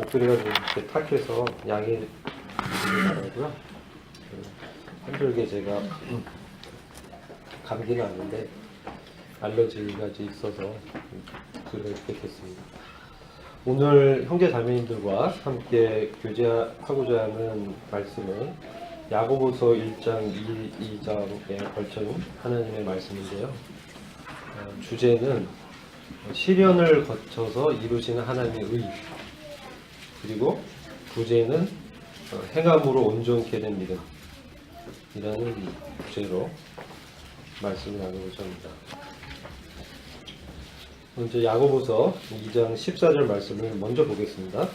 목소리가 좀 이렇게 탁해서 양해 바라고요. 한절개 제가 감기는 아닌데 알러지가 있어서 목소리가 이렇게 됐습니다. 오늘 형제 자매님들과 함께 교제하고자 하는 말씀은 야고보서 1장 2장에 걸친 하나님의 말씀인데요. 주제는 시련을 거쳐서 이루시는 하나님의 의, 그리고 부제는 행함으로 온전케 된 믿음이라는 주제로 말씀을 나누고자 합니다. 먼저 야고보서 2장 14절 말씀을 먼저 보겠습니다.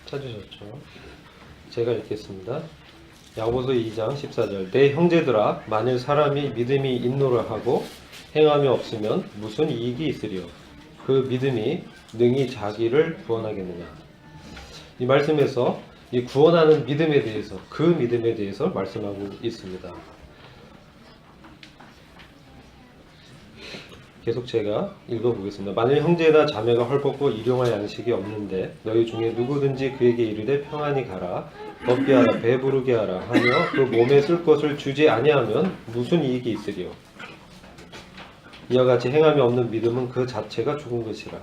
찾으셨죠? 제가 읽겠습니다. 야고보서 2장 14절. 내 형제들아, 만일 사람이 믿음이 있노라 하고 행함이 없으면 무슨 이익이 있으리요? 그 믿음이 능히 자기를 구원하겠느냐? 이 말씀에서 이 구원하는 믿음에 대해서, 그 믿음에 대해서 말씀하고 있습니다. 계속 제가 읽어보겠습니다. 만일 형제나 자매가 헐벗고 일용할 양식이 없는데 너희 중에 누구든지 그에게 이르되 평안히 가라, 먹게 하라, 배부르게 하라 하며 그 몸에 쓸 것을 주지 아니하면 무슨 이익이 있으리요? 이와 같이 행함이 없는 믿음은 그 자체가 죽은 것이라.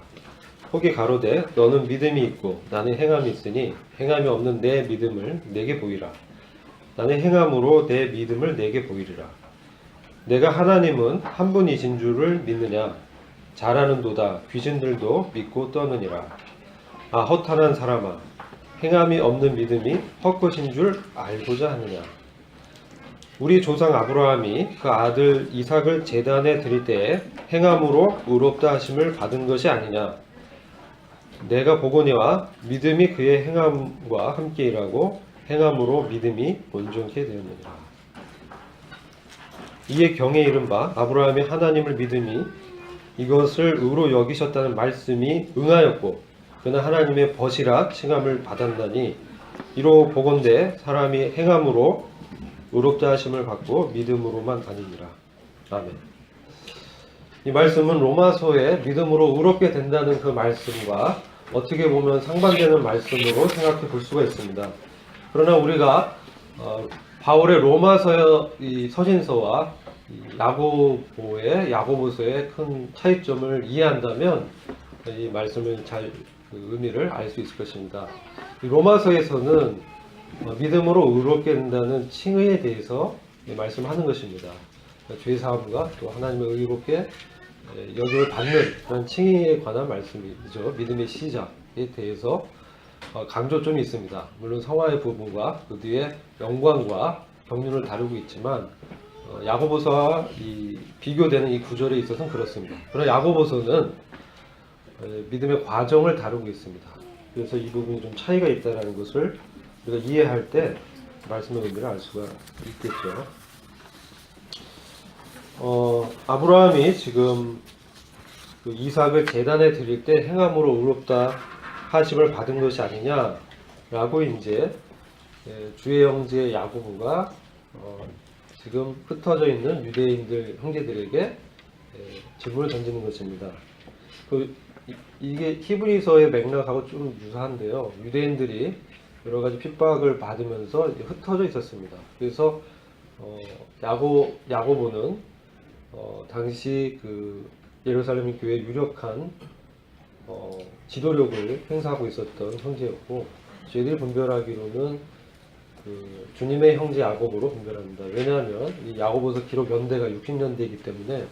혹이 가로되 너는 믿음이 있고 나는 행함이 있으니 행함이 없는 내 믿음을 내게 보이라. 나는 행함으로 내 믿음을 내게 보이리라. 내가 하나님은 한 분이신 줄을 믿느냐? 잘하는도다. 귀신들도 믿고 떠느니라. 아, 허탄한 사람아, 행함이 없는 믿음이 헛것인 줄 알고자 하느냐? 우리 조상 아브라함이 그 아들 이삭을 제단에 드릴 때에 행함으로 의롭다 하심을 받은 것이 아니냐? 내가 보거니와 믿음이 그의 행함과 함께 일하고 행함으로 믿음이 온전케 되었느니라. 이에 경에 이른 바 아브라함이 하나님을 믿음이 이것을 의로 여기셨다는 말씀이 응하였고 그는 하나님의 벗이라 칭함을 받았나니 이로 보건대 사람이 행함으로 의롭다 하심을 받고 믿음으로만 다니니라. 아멘. 이 말씀은 로마서의 믿음으로 의롭게 된다는 그 말씀과 어떻게 보면 상반되는 말씀으로 생각해 볼 수가 있습니다. 그러나 우리가 바울의 로마서 이 서신서와 야고보서의 큰 차이점을 이해한다면 이 말씀을 잘 의미를 알 수 있을 것입니다. 이 로마서에서는 믿음으로 의롭게 된다는 칭의에 대해서 말씀하는 것입니다. 죄 사함과 또 하나님의 의롭게 여김을 받는 그런 칭의에 관한 말씀이죠. 믿음의 시작에 대해서 강조점이 있습니다. 물론 성화의 부분과 그 뒤에 영광과 경륜을 다루고 있지만 야고보서와 비교되는 이 구절에 있어서는 그렇습니다. 그러나 야고보서는 믿음의 과정을 다루고 있습니다. 그래서 이 부분이 좀 차이가 있다는 것을 우리가 이해할 때 말씀의 의미를 알 수가 있겠죠. 아브라함이 지금 그 이삭을 제단에 드릴 때 행함으로 의롭다 하심을 받은 것이 아니냐라고 이제 주의 형제 야고보가 지금 흩어져 있는 유대인들 형제들에게 질문을 던지는 것입니다. 이게 히브리서의 맥락하고 좀 유사한데요. 유대인들이 여러 가지 핍박을 받으면서 흩어져 있었습니다. 그래서 야고보는 당시 그 예루살렘 교회 유력한 지도력을 행사하고 있었던 형제였고, 저희들이 분별하기로는 그 주님의 형제 야고보로 분별합니다. 왜냐하면 이 야고보서 기록 연대가 60년대이기 때문에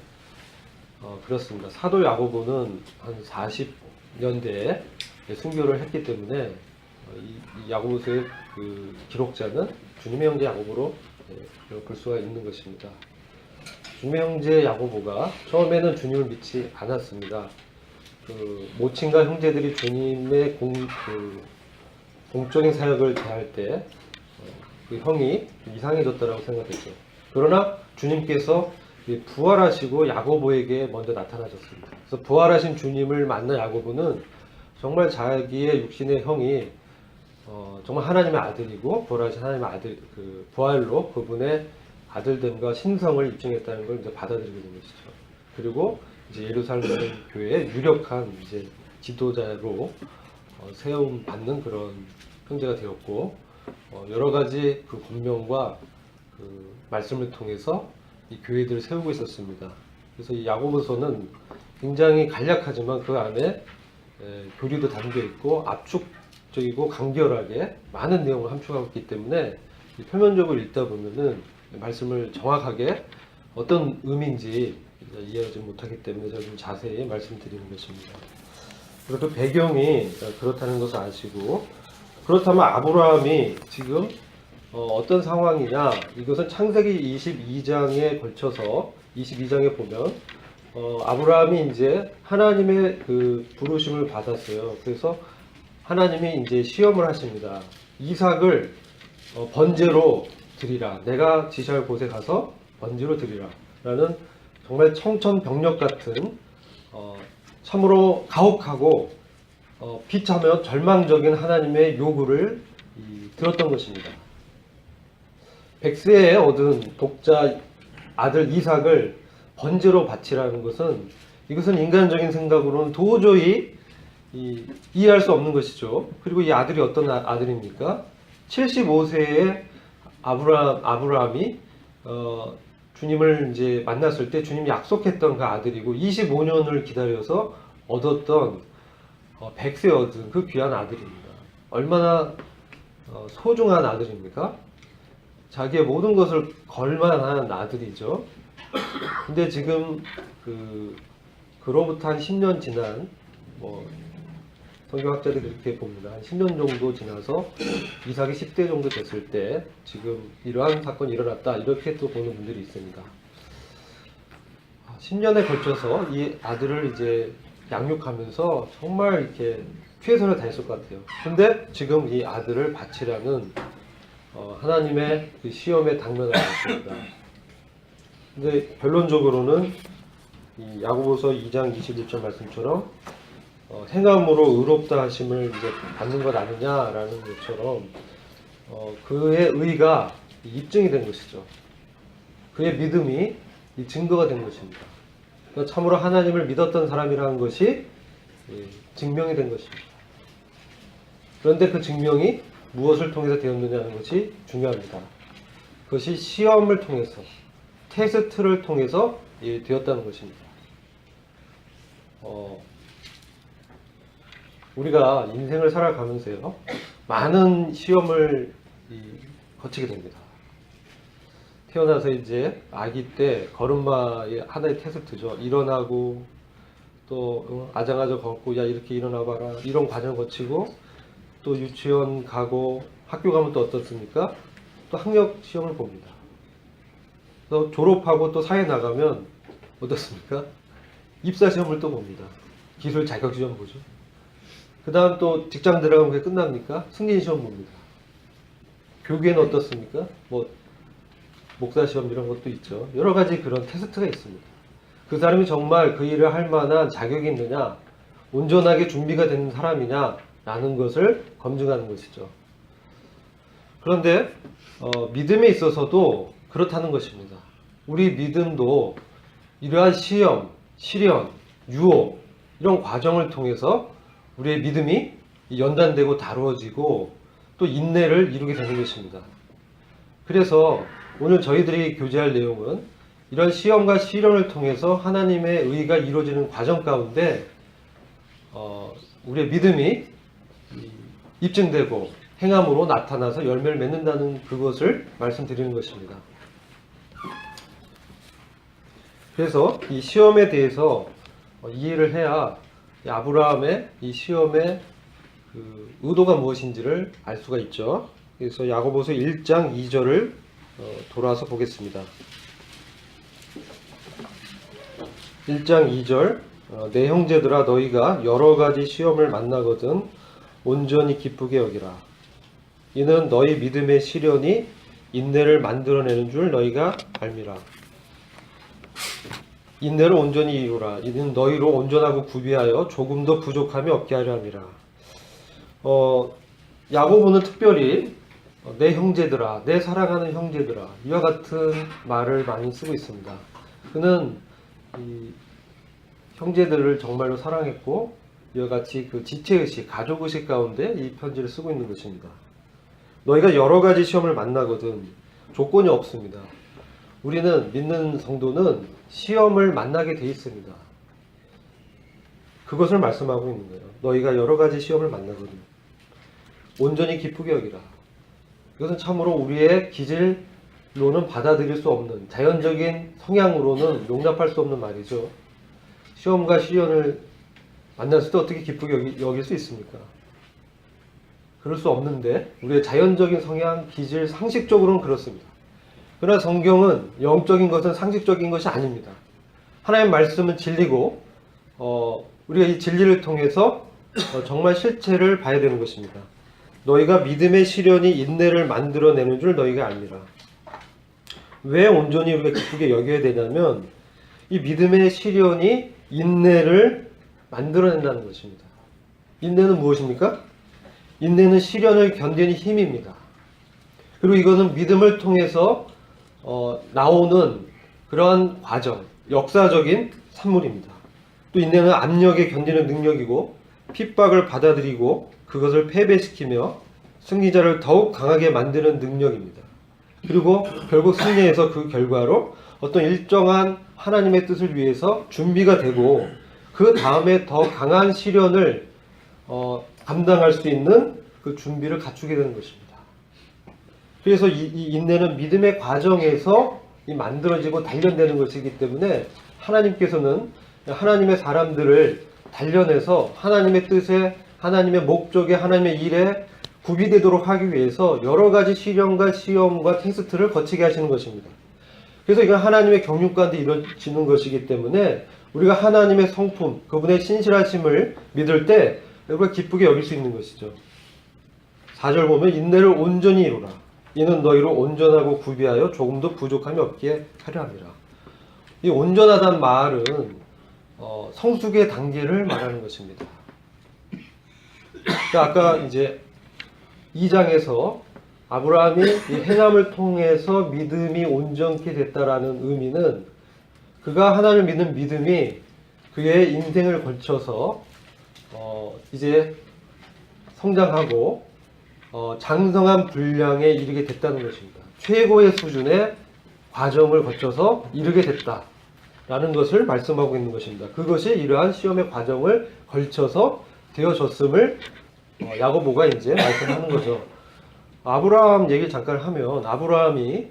그렇습니다. 사도 야고보는 한 40년대에 순교를 했기 때문에 이 야고보서의 그 기록자는 주님의 형제 야고보로 볼 수가 있는 것입니다. 주님의 형제 야고보가 처음에는 주님을 믿지 않았습니다. 그 모친과 형제들이 주님의 공적인 사역을 대할 때 그 형이 이상해졌다라고 생각했죠. 그러나 주님께서 부활하시고 야고보에게 먼저 나타나셨습니다. 그래서 부활하신 주님을 만난 야고보는 정말 자기의 육신의 형이 정말 하나님의 아들이고 부활하신 하나님의 아들, 그 부활로 그분의 아들됨과 신성을 입증했다는 걸 이제 받아들이게 된 것이죠. 그리고 이제 예루살렘 교회의 유력한 이제 지도자로 세움 받는 그런 형제가 되었고, 여러 가지 그 권명과 그 말씀을 통해서 이 교회들을 세우고 있었습니다. 그래서 이 야고보서는 굉장히 간략하지만 그 안에 교리도 담겨 있고 압축적이고 간결하게 많은 내용을 함축하고 있기 때문에 표면적으로 읽다 보면은 말씀을 정확하게 어떤 의미인지 이해하지 못하기 때문에 제가 좀 자세히 말씀드리는 것입니다. 그리고 그 배경이 그렇다는 것을 아시고, 그렇다면 아브라함이 지금 어떤 상황이냐, 이것은 창세기 22장에 걸쳐서 22장에 보면 아브라함이 이제 하나님의 그 부르심을 받았어요. 그래서 하나님이 이제 시험을 하십니다. 이삭을 번제로 드리라. 내가 지시할 곳에 가서 번제로 드리라. 라는 정말 청천벽력 같은 참으로 가혹하고 비참하며 절망적인 하나님의 요구를 들었던 것입니다. 백세에 얻은 독자 아들 이삭을 번제로 바치라는 것은, 이것은 인간적인 생각으로는 도저히 이해할 수 없는 것이죠. 그리고 이 아들이 어떤 아들입니까? 75세의 아브라함이 주님을 이제 만났을 때 주님이 약속했던 그 아들이고 25년을 기다려서 얻었던 100세 얻은 그 귀한 아들입니다. 얼마나 소중한 아들입니까? 자기의 모든 것을 걸만한 아들이죠. 근데 지금 그로부터 한 10년 지난 성경학자들이 이렇게 봅니다. 한 10년 정도 지나서 이삭이 10대 정도 됐을 때 지금 이러한 사건이 일어났다, 이렇게 또 보는 분들이 있습니다. 10년에 걸쳐서 이 아들을 이제 양육하면서 정말 이렇게 최선을 다했을 것 같아요. 근데 지금 이 아들을 바치라는 하나님의 그 시험에 당면하고 있습니다. 근데 결론적으로는 이 야고보서 2장 21절 말씀처럼 행함으로 의롭다 하심을 이제 받는 것 아니냐라는 것처럼 그의 의가 입증이 된 것이죠. 그의 믿음이 이 증거가 된 것입니다. 그러니까 참으로 하나님을 믿었던 사람이라는 것이 증명이 된 것입니다. 그런데 그 증명이 무엇을 통해서 되었느냐는 것이 중요합니다. 그것이 시험을 통해서, 테스트를 통해서 되었다는 것입니다. 우리가 인생을 살아가면서요, 많은 시험을 거치게 됩니다. 태어나서 이제 아기 때 걸음마의 하나의 테스트죠. 일어나고 또 아장아장 걷고, 야 이렇게 일어나봐라, 이런 과정 거치고, 또 유치원 가고 학교 가면 또 어떻습니까? 또 학력 시험을 봅니다. 또 졸업하고 또 사회 나가면 어떻습니까? 입사 시험을 또 봅니다. 기술 자격 시험 보죠. 그 다음 또 직장 들어가면 그게 끝납니까? 승진 시험 봅니다. 교계는 어떻습니까? 목사 시험 이런 것도 있죠. 여러 가지 그런 테스트가 있습니다. 그 사람이 정말 그 일을 할 만한 자격이 있느냐, 온전하게 준비가 된 사람이냐 라는 것을 검증하는 것이죠. 그런데 믿음에 있어서도 그렇다는 것입니다. 우리 믿음도 이러한 시험, 시련, 유혹 이런 과정을 통해서 우리의 믿음이 연단되고 다루어지고 또 인내를 이루게 되는 것입니다. 그래서 오늘 저희들이 교제할 내용은 이런 시험과 시련을 통해서 하나님의 의가 이루어지는 과정 가운데 우리의 믿음이 입증되고 행함으로 나타나서 열매를 맺는다는 그것을 말씀드리는 것입니다. 그래서 이 시험에 대해서 이해를 해야 아브라함의 이 시험의 그 의도가 무엇인지를 알 수가 있죠. 그래서 야고보서 1장 2절을 돌아서 보겠습니다. 1장 2절 내 형제들아 너희가 여러 가지 시험을 만나거든 온전히 기쁘게 여기라. 이는 너희 믿음의 시련이 인내를 만들어내는 줄 너희가 알미라. 인내를 온전히 이루라. 이는 너희로 온전하고 구비하여 조금도 부족함이 없게 하려 함이라. 야고보는 특별히 내 형제들아, 내 사랑하는 형제들아 이와 같은 말을 많이 쓰고 있습니다. 그는 형제들을 정말로 사랑했고 이와 같이 그 지체의식, 가족의식 가운데 이 편지를 쓰고 있는 것입니다. 너희가 여러 가지 시험을 만나거든 조건이 없습니다. 우리는 믿는 성도는 시험을 만나게 돼 있습니다. 그것을 말씀하고 있는 거예요. 너희가 여러 가지 시험을 만나거든 온전히 기쁘게 여기라. 이것은 참으로 우리의 기질로는 받아들일 수 없는, 자연적인 성향으로는 용납할 수 없는 말이죠. 시험과 시련을 만났을 때 어떻게 기쁘게 여길 수 있습니까? 그럴 수 없는데 우리의 자연적인 성향, 기질, 상식적으로는 그렇습니다. 그러나 성경은 영적인 것은 상식적인 것이 아닙니다. 하나님의 말씀은 진리고 우리가 이 진리를 통해서 정말 실체를 봐야 되는 것입니다. 너희가 믿음의 시련이 인내를 만들어내는 줄 너희가 알미라. 왜 온전히 우리가 기쁘게 여겨야 되냐면 이 믿음의 시련이 인내를 만들어낸다는 것입니다. 인내는 무엇입니까? 인내는 시련을 견디는 힘입니다. 그리고 이것은 믿음을 통해서 나오는 그러한 과정, 역사적인 산물입니다. 또 인내는 압력에 견디는 능력이고 핍박을 받아들이고 그것을 패배시키며 승리자를 더욱 강하게 만드는 능력입니다. 그리고 결국 승리해서 그 결과로 어떤 일정한 하나님의 뜻을 위해서 준비가 되고 그 다음에 더 강한 시련을 감당할 수 있는 그 준비를 갖추게 되는 것입니다. 그래서 이 인내는 믿음의 과정에서 만들어지고 단련되는 것이기 때문에 하나님께서는 하나님의 사람들을 단련해서 하나님의 뜻에, 하나님의 목적에, 하나님의 일에 구비되도록 하기 위해서 여러 가지 시련과 시험과 테스트를 거치게 하시는 것입니다. 그래서 이건 하나님의 경륜 가운데 이루어지는 것이기 때문에 우리가 하나님의 성품, 그분의 신실하심을 믿을 때 우리가 기쁘게 여길 수 있는 것이죠. 4절 보면 인내를 온전히 이루라. 이는 너희로 온전하고 구비하여 조금도 부족함이 없게 하려 함이라. 이 온전하다는 말은 성숙의 단계를 말하는 것입니다. 아까 이제 2장에서 아브라함이 이 행함을 통해서 믿음이 온전케 됐다라는 의미는 그가 하나님을 믿는 믿음이 그의 인생을 걸쳐서 이제 성장하고 장성한 분량에 이르게 됐다는 것입니다. 최고의 수준의 과정을 거쳐서 이르게 됐다라는 것을 말씀하고 있는 것입니다. 그것이 이러한 시험의 과정을 걸쳐서 되어졌음을 야고보가 이제 말씀하는 거죠. 아브라함 얘기를 잠깐 하면 아브라함이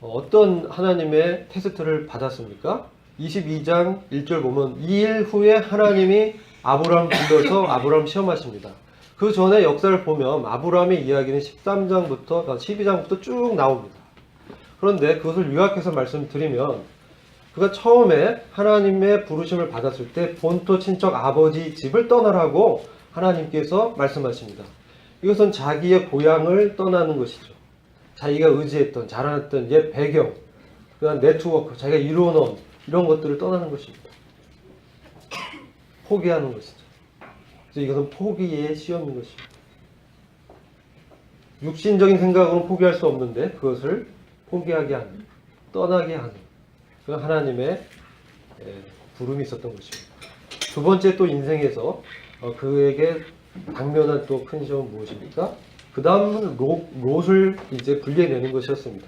어떤 하나님의 테스트를 받았습니까? 22장 1절 보면 2일 후에 하나님이 아브라함 불러서 아브라함 시험하십니다. 그 전에 역사를 보면 아브라함의 이야기는 13장부터 12장부터 쭉 나옵니다. 그런데 그것을 요약해서 말씀드리면 그가 처음에 하나님의 부르심을 받았을 때 본토 친척 아버지 집을 떠나라고 하나님께서 말씀하십니다. 이것은 자기의 고향을 떠나는 것이죠. 자기가 의지했던, 자라났던 옛 배경, 그다음 네트워크, 자기가 이루어놓은 이런 것들을 떠나는 것입니다. 포기하는 것이죠. 그래서 이것은 포기의 시험인 것입니다. 육신적인 생각으로는 포기할 수 없는데 그것을 포기하게 하는, 떠나게 하는 그런 하나님의 부름이 있었던 것입니다. 두 번째 또 인생에서 그에게 당면한 또 큰 시험은 무엇입니까? 그 다음은 롯을 이제 분리해내는 것이었습니다.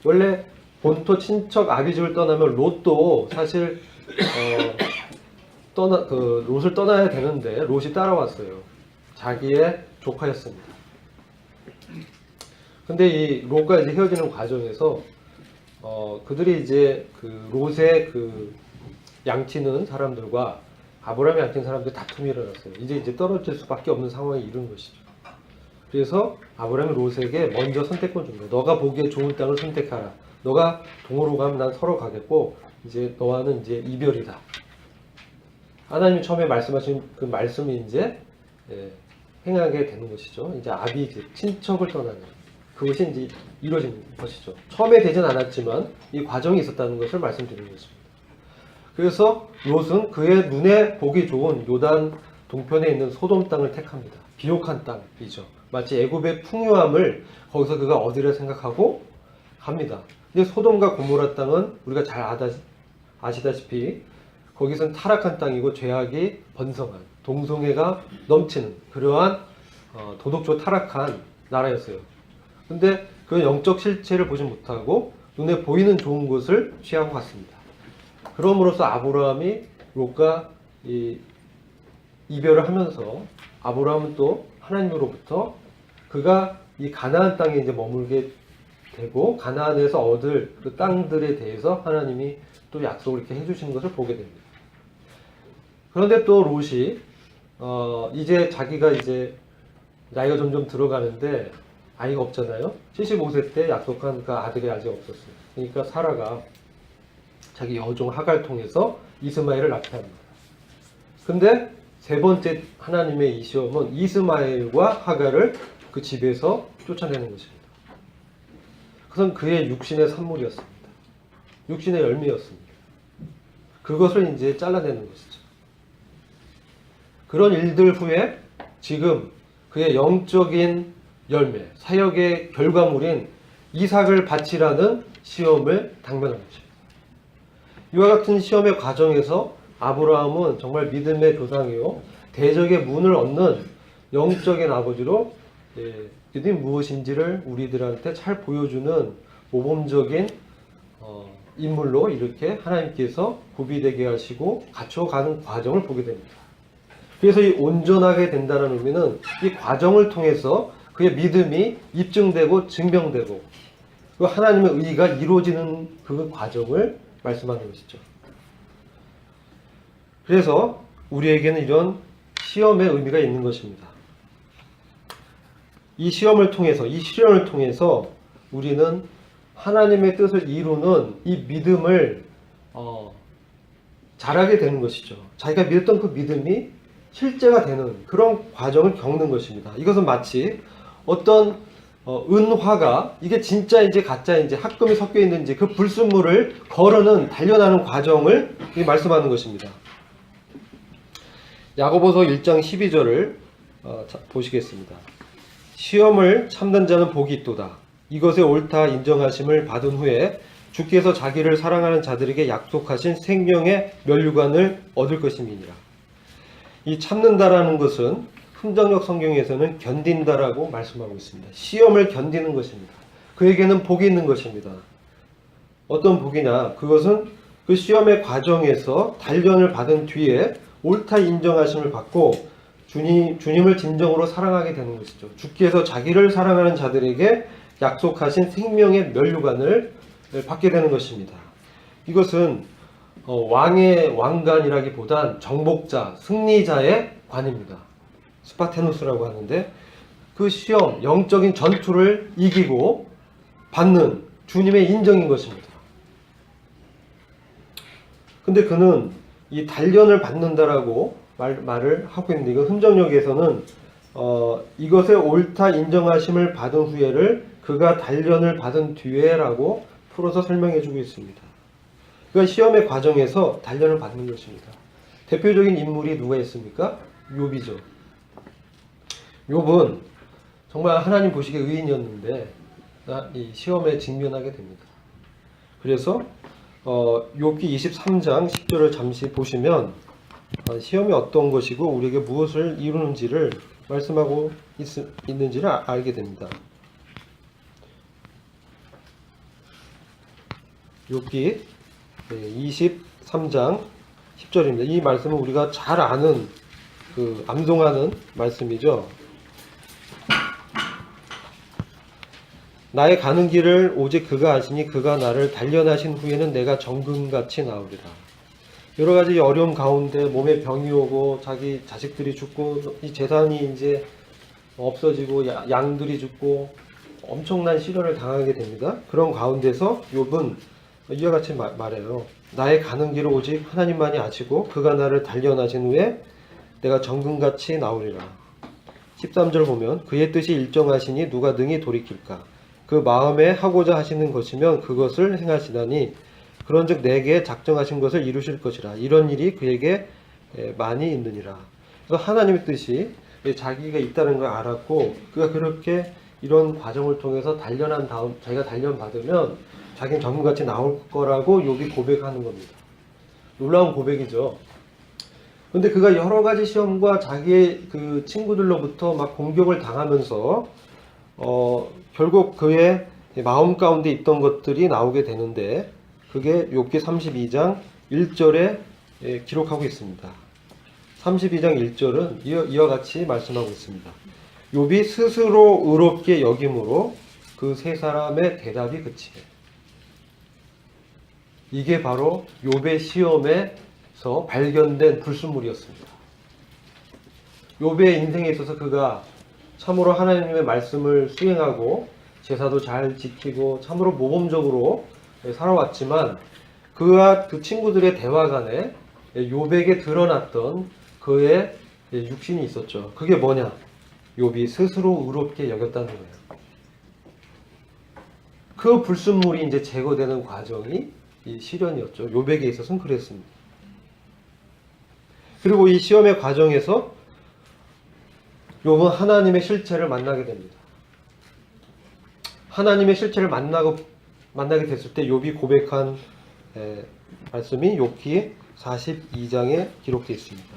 원래 본토 친척 아비집을 떠나면 롯도 사실 롯을 떠나야 되는데 롯이 따라왔어요. 자기의 조카였습니다. 근데 이 롯과 이제 헤어지는 과정에서 그들이 이제 그 롯의 그 양치는 사람들과 아브라함이 양치는 사람들 다툼이 일어났어요. 이제 떨어질 수밖에 없는 상황에 이른 것이죠. 그래서 아브라함이 롯에게 먼저 선택권 준 거예요. 너가 보기에 좋은 땅을 선택하라. 너가 동으로 가면 난 서로 가겠고 이제 너와는 이제 이별이다. 하나님이 처음에 말씀하신 그 말씀이 이제 행하게 되는 것이죠. 이제 아비 친척을 떠나는 그것이 이제 이루어진 것이죠. 처음에 되진 않았지만 이 과정이 있었다는 것을 말씀드리는 것입니다. 그래서 롯은 그의 눈에 보기 좋은 요단 동편에 있는 소돔 땅을 택합니다. 비옥한 땅이죠. 마치 애굽의 풍요함을 거기서 그가 얻으려 생각하고 갑니다. 근데 소돔과 고모라 땅은 우리가 잘 아시다시피 거기서는 타락한 땅이고 죄악이 번성한, 동성애가 넘치는 그러한 도덕적으로 타락한 나라였어요. 근데 그 영적 실체를 보지 못하고 눈에 보이는 좋은 것을 취하고 갔습니다. 그럼으로써 아브라함이 롯과 이별을 하면서 아브라함은 또 하나님으로부터 그가 이 가나안 땅에 이제 머물게 되고 가나안에서 얻을 그 땅들에 대해서 하나님이 또 약속을 이렇게 해주시는 것을 보게 됩니다. 그런데 또 롯이 이제 자기가 이제 나이가 점점 들어가는데 아이가 없잖아요. 75세 때 약속한 그 아들이 아직 없었어요. 그러니까 사라가 자기 여종 하갈 통해서 이스마엘을 낳게합니다. 근데 세 번째 하나님의 이 시험은 이스마엘과 하갈을 그 집에서 쫓아내는 것입니다. 그것은 그의 육신의 산물이었습니다. 육신의 열매였습니다. 그것을 이제 잘라내는 것이죠. 그런 일들 후에 지금 그의 영적인 열매, 사역의 결과물인 이삭을 바치라는 시험을 당면한 것입니다. 이와 같은 시험의 과정에서 아브라함은 정말 믿음의 조상이요 대적의 문을 얻는 영적인 아버지로 그들이 무엇인지를 우리들한테 잘 보여주는 모범적인 인물로 이렇게 하나님께서 구비되게 하시고 갖춰가는 과정을 보게 됩니다. 그래서 이 온전하게 된다는 의미는 이 과정을 통해서 그의 믿음이 입증되고 증명되고 그 하나님의 의가 이루어지는 그 과정을 말씀하는 것이죠. 그래서 우리에게는 이런 시험의 의미가 있는 것입니다. 이 시험을 통해서, 이 시련을 통해서 우리는 하나님의 뜻을 이루는 이 믿음을 잘하게 되는 것이죠. 자기가 믿었던 그 믿음이 실제가 되는 그런 과정을 겪는 것입니다. 이것은 마치 어떤 은화가 이게 진짜인지 가짜인지 합금이 섞여 있는지 그 불순물을 거르는 단련하는 과정을 말씀하는 것입니다. 야고보서 1장 12절을 보시겠습니다. 시험을 참는 자는 복이 있도다. 이것에 옳다 인정하심을 받은 후에 주께서 자기를 사랑하는 자들에게 약속하신 생명의 면류관을 얻을 것임이니라. 이 참는다라는 것은 흥정역 성경에서는 견딘다라고 말씀하고 있습니다. 시험을 견디는 것입니다. 그에게는 복이 있는 것입니다. 어떤 복이냐? 그것은 그 시험의 과정에서 단련을 받은 뒤에 옳다 인정하심을 받고 주님을 진정으로 사랑하게 되는 것이죠. 주께서 자기를 사랑하는 자들에게 약속하신 생명의 면류관을 받게 되는 것입니다. 이것은 왕의 왕관이라기보단 정복자, 승리자의 관입니다. 스파테누스라고 하는데 그 시험, 영적인 전투를 이기고 받는 주님의 인정인 것입니다. 근데 그는 이 단련을 받는다라고 말을 하고 있는데 이거 흥정역에서는 이것에 옳다 인정하심을 받은 후에를 그가 단련을 받은 뒤에라고 풀어서 설명해 주고 있습니다. 그러니까 시험의 과정에서 단련을 받는 것입니다. 대표적인 인물이 누가 있습니까? 욥이죠. 욥은 정말 하나님 보시기에 의인이었는데 이 시험에 직면하게 됩니다. 그래서 욥기 23장 10절을 잠시 보시면 시험이 어떤 것이고 우리에게 무엇을 이루는지를 말씀하고 있는지를 알게 됩니다. 욥기 23장 10절입니다. 이 말씀은 우리가 잘 아는 암송하는 말씀이죠. 나의 가는 길을 오직 그가 아시니 그가 나를 단련하신 후에는 내가 정금같이 나오리라. 여러 가지 어려움 가운데 몸에 병이 오고 자기 자식들이 죽고 이 재산이 이제 없어지고 양들이 죽고 엄청난 시련을 당하게 됩니다. 그런 가운데서 욥은 이와 같이 말해요. 나의 가는 길을 오직 하나님만이 아시고 그가 나를 단련하신 후에 내가 정금같이 나오리라. 13절 보면 그의 뜻이 일정하시니 누가 능히 돌이킬까? 그 마음에 하고자 하시는 것이면 그것을 행하시다니 그런즉 내게 작정하신 것을 이루실 것이라. 이런 일이 그에게 많이 있느니라. 그래서 하나님의 뜻이 자기가 있다는 걸 알았고 그가 그렇게 이런 과정을 통해서 단련한 다음 자기가 단련 받으면 자기는 정금같이 나올 거라고 욥이 고백하는 겁니다. 놀라운 고백이죠. 근데 그가 여러 가지 시험과 자기의 그 친구들로부터 막 공격을 당하면서 결국 그의 마음 가운데 있던 것들이 나오게 되는데, 그게 욥기 32장 1절에 기록하고 있습니다. 32장 1절은 이와 같이 말씀하고 있습니다. 욥이 스스로 의롭게 여김으로 그 세 사람의 대답이 그치네. 이게 바로 욥의 시험에서 발견된 불순물이었습니다. 욥의 인생에 있어서 그가 참으로 하나님의 말씀을 수행하고 제사도 잘 지키고 참으로 모범적으로 살아왔지만, 그와 그 친구들의 대화 간에 욥에게 드러났던 그의 육신이 있었죠. 그게 뭐냐? 욥이 스스로 의롭게 여겼다는 거예요. 그 불순물이 이제 제거되는 과정이 이 시련이었죠. 욥에게 있어서는 그랬습니다. 그리고 이 시험의 과정에서 욥은 하나님의 실체를 만나게 됩니다. 하나님의 실체를 만나게 됐을 때 욥이 고백한 말씀이 욥기 42장에 기록되어 있습니다.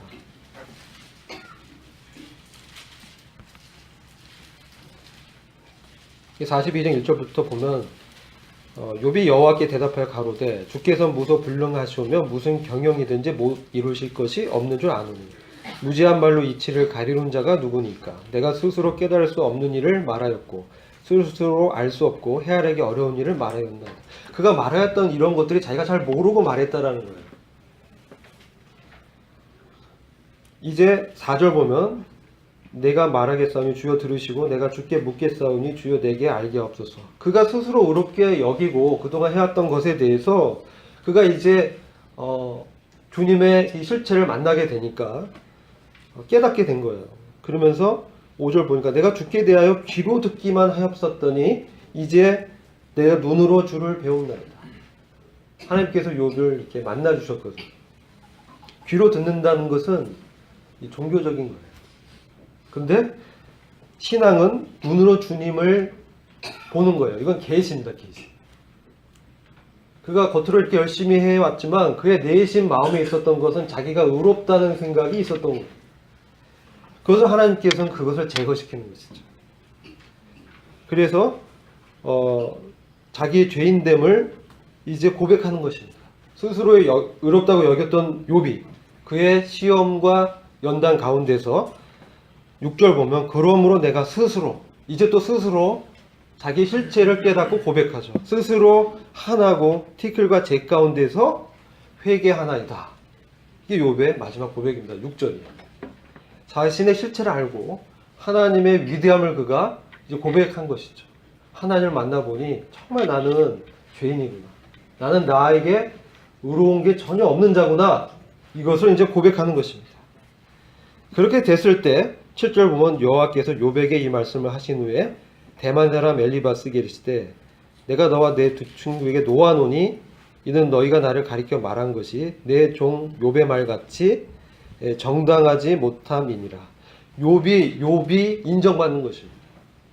42장 1절부터 보면 욥이 여호와께 대답하여 가로되 주께서 무소 불능하시오며 무슨 경영이든지 못 이루실 것이 없는 줄 아노니 무지한 말로 이치를 가리는 자가 누구니까 내가 스스로 깨달을 수 없는 일을 말하였고 스스로 알 수 없고 헤아리기 어려운 일을 말하였나이다. 그가 말하였던 이런 것들이 자기가 잘 모르고 말했다라는 거예요. 이제 4절 보면 내가 말하겠사오니 주여 들으시고 내가 주께 묻겠사오니 주여 내게 알게 하옵소서. 그가 스스로 의롭게 여기고 그동안 해왔던 것에 대해서 그가 이제 주님의 이 실체를 만나게 되니까 깨닫게 된 거예요. 그러면서 5절 보니까 내가 주께 대하여 귀로 듣기만 하였었더니 이제 내가 눈으로 주를 배움나이다. 하나님께서 욥을 이렇게 만나 주셨거든요. 귀로 듣는다는 것은 이 종교적인 거예요. 근데 신앙은 눈으로 주님을 보는 거예요. 이건 계시입니다. 계시. 그가 겉으로 이렇게 열심히 해왔지만 그의 내심 마음에 있었던 것은 자기가 의롭다는 생각이 있었던 거예요. 그것을 하나님께서는 그것을 제거시키는 것이죠. 그래서 자기의 죄인됨을 이제 고백하는 것입니다. 스스로의 의롭다고 여겼던 욥이 그의 시험과 연단 가운데서 6절 보면 그러므로 내가 스스로 이제 또 스스로 자기 실체를 깨닫고 고백하죠. 스스로 한하고 티끌과 재 가운데서 회개하나이다. 이게 욥의 마지막 고백입니다. 6절이에요. 자신의 실체를 알고 하나님의 위대함을 그가 이제 고백한 것이죠. 하나님을 만나보니 정말 나는 죄인이구나. 나는 나에게 의로운 게 전혀 없는 자구나. 이것을 이제 고백하는 것입니다. 그렇게 됐을 때 7절 보면 여호와께서 욥에게 이 말씀을 하신 후에 대만 사람 엘리바스에게 이르시되 내가 너와 내 두 친구에게 놓아노니 이는 너희가 나를 가리켜 말한 것이 내 종 욥의 말같이 정당하지 못함이니라. 욥이 인정받는 것입니다.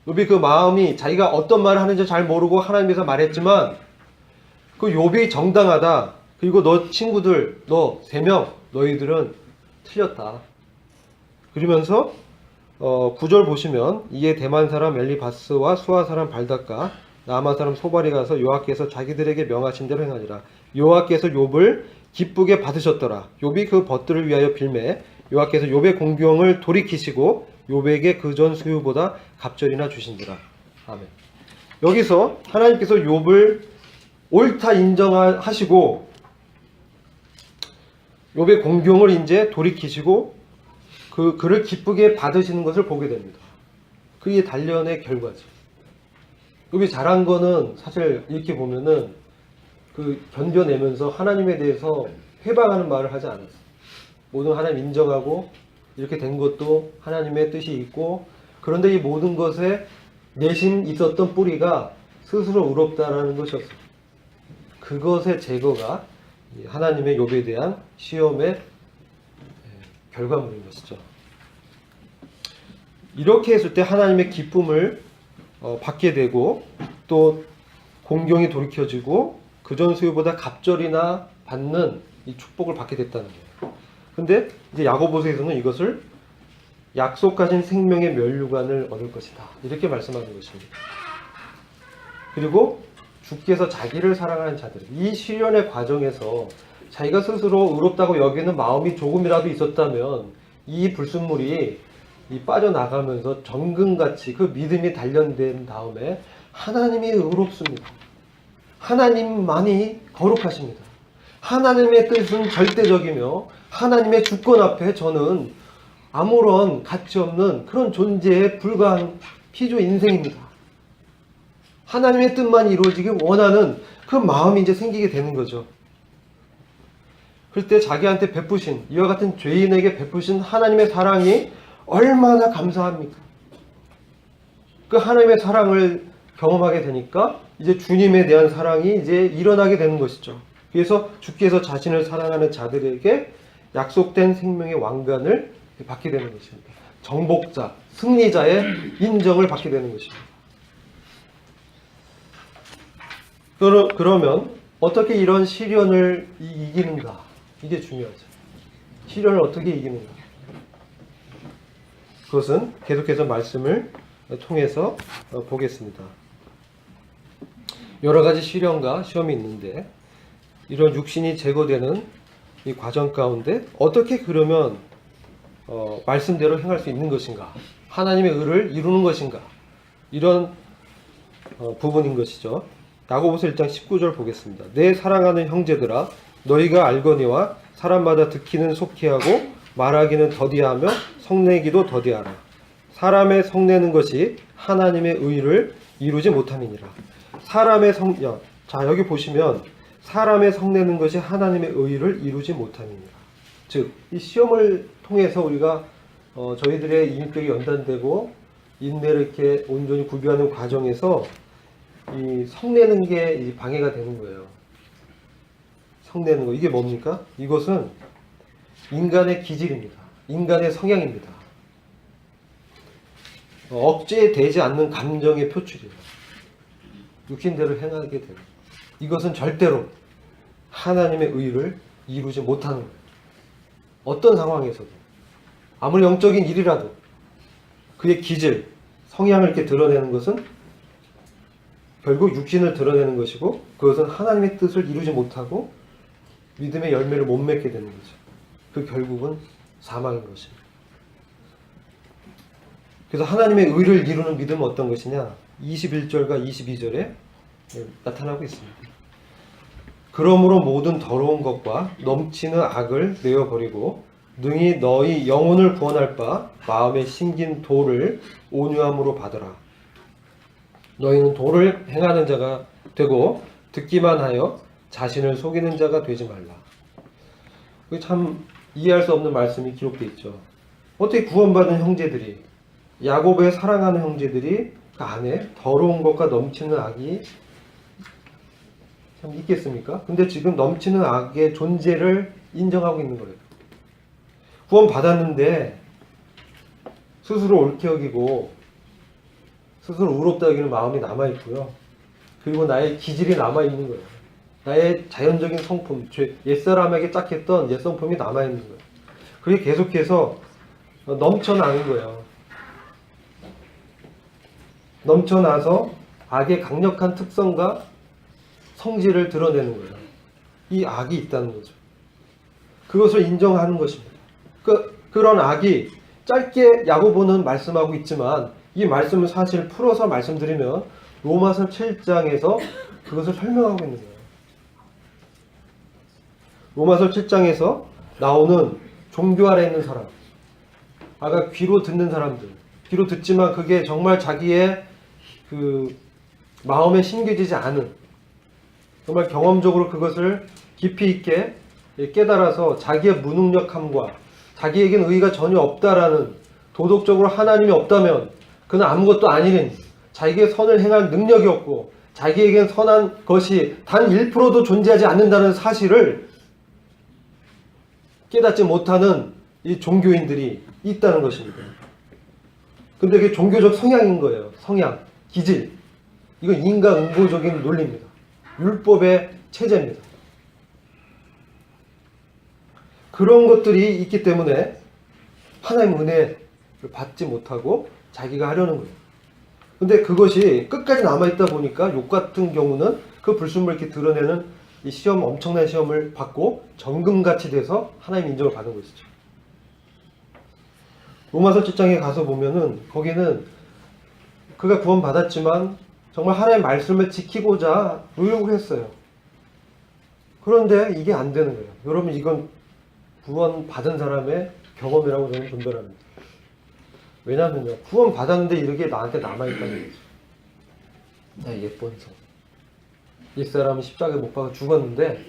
욥이 그 마음이 자기가 어떤 말을 하는지 잘 모르고 하나님께서 말했지만 그 욥이 정당하다. 그리고 너 친구들 너 3명 너희들은 틀렸다. 그러면서 9절 보시면 이에 대만 사람 엘리바스와 수아 사람 발닷과 나아만 사람 소발이 가서 여호와께서 자기들에게 명하신 대로 행하니라. 여호와께서 욥을 기쁘게 받으셨더라. 욥이 그 벗들을 위하여 빌매 여호와께서 욥의 공경을 돌이키시고 욥에게 그전 수요보다 갑절이나 주신지라. 아멘. 여기서 하나님께서 욥을 옳다 인정하시고 욥의 공경을 이제 돌이키시고 그를 기쁘게 받으시는 것을 보게 됩니다. 그게 단련의 결과죠. 욥이 잘한 거는 사실 이렇게 보면은 견뎌내면서 하나님에 대해서 회방하는 말을 하지 않았어요. 모든 하나님 인정하고 이렇게 된 것도 하나님의 뜻이 있고, 그런데 이 모든 것에 내심 있었던 뿌리가 스스로 의롭다라는 것이었어요. 그것의 제거가 하나님의 욥에 대한 시험의 결과물인 것이죠. 이렇게 했을 때 하나님의 기쁨을 받게 되고 또 공경이 돌이켜지고 그전 수요보다 갑절이나 받는 이 축복을 받게 됐다는 거예요. 근데 이제 야고보서에서는 이것을 약속하신 생명의 면류관을 얻을 것이다, 이렇게 말씀하는 것입니다. 그리고 주께서 자기를 사랑하는 자들, 이 시련의 과정에서 자기가 스스로 의롭다고 여기는 마음이 조금이라도 있었다면 이 불순물이 빠져나가면서 정금같이 그 믿음이 단련된 다음에 하나님이 의롭습니다. 하나님만이 거룩하십니다. 하나님의 뜻은 절대적이며 하나님의 주권 앞에 저는 아무런 가치 없는 그런 존재에 불과한 피조 인생입니다. 하나님의 뜻만 이루어지길 원하는 그 마음이 이제 생기게 되는 거죠. 그럴 때 자기한테 베푸신, 이와 같은 죄인에게 베푸신 하나님의 사랑이 얼마나 감사합니까? 그 하나님의 사랑을 경험하게 되니까 이제 주님에 대한 사랑이 이제 일어나게 되는 것이죠. 그래서 주께서 자신을 사랑하는 자들에게 약속된 생명의 왕관을 받게 되는 것입니다. 정복자, 승리자의 인정을 받게 되는 것입니다. 그러면 어떻게 이런 시련을 이기는가? 이게 중요하죠. 시련을 어떻게 이기는가? 그것은 계속해서 말씀을 통해서 보겠습니다. 여러 가지 시련과 시험이 있는데 이런 육신이 제거되는 이 과정 가운데 어떻게 그러면 말씀대로 행할 수 있는 것인가? 하나님의 의를 이루는 것인가? 이런 부분인 것이죠. 야고보서 1장 19절 보겠습니다. 내 사랑하는 형제들아, 너희가 알거니와 사람마다 듣기는 속히하고 말하기는 더디하며 성내기도 더디하라. 사람의 성내는 것이 하나님의 의를 이루지 못함이니라. 자, 여기 보시면 사람의 성내는 것이 하나님의 의를 이루지 못함이니라. 즉, 이 시험을 통해서 우리가 저희들의 인격이 연단되고 인내를 이렇게 온전히 구비하는 과정에서 이 성내는 게 방해가 되는 거예요. 성내는 거, 이게 뭡니까? 이것은 인간의 기질입니다. 인간의 성향입니다. 억제되지 않는 감정의 표출이에요. 육신대로 행하게 돼요. 이것은 절대로 하나님의 의를 이루지 못하는 거예요. 어떤 상황에서도, 아무리 영적인 일이라도 그의 기질, 성향을 이렇게 드러내는 것은 결국 육신을 드러내는 것이고, 그것은 하나님의 뜻을 이루지 못하고 믿음의 열매를 못 맺게 되는 거죠. 그 결국은 사망인 것입니다. 그래서 하나님의 의를 이루는 믿음은 어떤 것이냐? 21절과 22절에 나타나고 있습니다. 그러므로 모든 더러운 것과 넘치는 악을 내어버리고 능히 너희 영혼을 구원할 바 마음에 심긴 도를 온유함으로 받으라. 너희는 도를 행하는 자가 되고 듣기만 하여 자신을 속이는 자가 되지 말라. 참 이해할 수 없는 말씀이 기록되어 있죠. 어떻게 구원받은 형제들이, 야고보의 사랑하는 형제들이 그 안에 더러운 것과 넘치는 악이 참 있겠습니까? 근데 지금 넘치는 악의 존재를 인정하고 있는 거예요. 구원받았는데 스스로 옳게 여기고 스스로 의롭다 여기는 마음이 남아있고요. 그리고 나의 기질이 남아있는 거예요. 나의 자연적인 성품, 옛사람에게 짝했던 옛성품이 남아있는 거예요. 그게 계속해서 넘쳐나는 거예요. 넘쳐나서 악의 강력한 특성과 성질을 드러내는 거예요. 이 악이 있다는 거죠. 그것을 인정하는 것입니다. 그런 악이 짧게 야고보는 말씀하고 있지만 이 말씀을 사실 풀어서 말씀드리면 로마서 7장에서 그것을 설명하고 있는 거예요. 로마서 7장에서 나오는 종교 아래 있는 사람, 아까 귀로 듣는 사람들, 귀로 듣지만 그게 정말 자기의 그 마음에 심겨지지 않은, 정말 경험적으로 그것을 깊이 있게 깨달아서 자기의 무능력함과 자기에겐 의의가 전혀 없다라는, 도덕적으로 하나님이 없다면 그는 아무것도 아니니, 자기에게 선을 행할 능력이 없고 자기에겐 선한 것이 단 1%도 존재하지 않는다는 사실을 깨닫지 못하는 이 종교인들이 있다는 것입니다. 근데 그게 종교적 성향인 거예요. 성향, 기질. 이건 인간응보적인 논리입니다. 율법의 체제입니다. 그런 것들이 있기 때문에 하나님의 은혜를 받지 못하고 자기가 하려는 거예요. 근데 그것이 끝까지 남아있다 보니까 욥 같은 경우는 그 불순물을 이렇게 드러내는 이 시험, 엄청난 시험을 받고 정금같이 돼서 하나님 인정을 받은 것이죠. 로마서 7장에 가서 보면은 거기는 그가 구원받았지만 정말 하나님의 말씀을 지키고자 노력을 했어요. 그런데 이게 안 되는 거예요. 여러분, 이건 구원받은 사람의 경험이라고 저는 분별합니다. 왜냐하면요, 구원받았는데 이렇게 나한테 남아있다는 거죠. 내 예쁜 성. 옛사람은 십자가에 못 박아 죽었는데